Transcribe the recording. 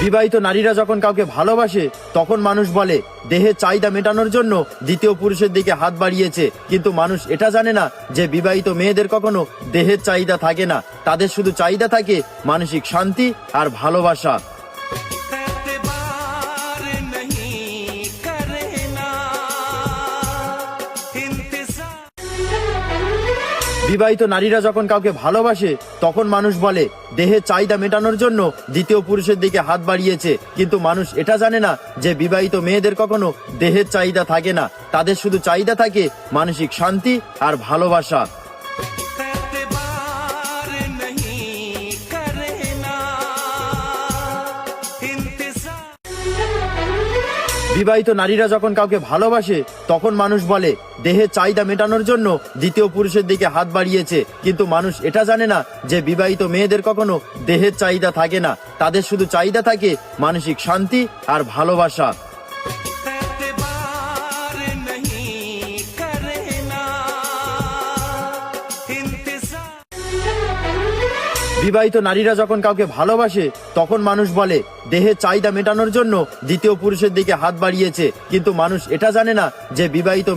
বিবাহিত নারীরা যখন কাউকে ভালোবাসে তখন মানুষ বলে দেহের চাহিদা মেটানোর জন্য দ্বিতীয় পুরুষের দিকে হাত বাড়িয়েছে, কিন্তু মানুষ এটা জানে না যে বিবাহিত মেয়েদের কখনো দেহের চাহিদা থাকে না, তাদের শুধু চাহিদা থাকে মানসিক শান্তি আর ভালোবাসা। বিবাহিত নারীরা যখন কাউকে ভালোবাসে তখন মানুষ বলে দেহের চাহিদা মেটানোর জন্য দ্বিতীয় পুরুষের দিকে হাত বাড়িয়েছে, কিন্তু মানুষ এটা জানে না যে বিবাহিত মেয়েদের কখনো দেহের চাহিদা থাকে না, তাদের শুধু চাহিদা থাকে মানসিক শান্তি আর ভালোবাসা। বিবাহিত নারীরা যখন কাউকে ভালোবাসে তখন মানুষ বলে দেহের চাহিদা মেটানোর জন্য দ্বিতীয় পুরুষের দিকে হাত বাড়িয়েছে, কিন্তু মানুষ এটা জানে না যে বিবাহিত মেয়েদের কখনো দেহের চাহিদা থাকে না, তাদের শুধু চাহিদা থাকে মানসিক শান্তি আর ভালোবাসা। বিবাহিত নারীরা যখন কাউকে ভালোবাসে তখন মানুষ বলে দেহের চাহিদা মেটানোর জন্য দ্বিতীয় পুরুষের দিকে হাত বাড়িয়েছে, কিন্তু মানুষ এটা জানে না যে বিবাহিত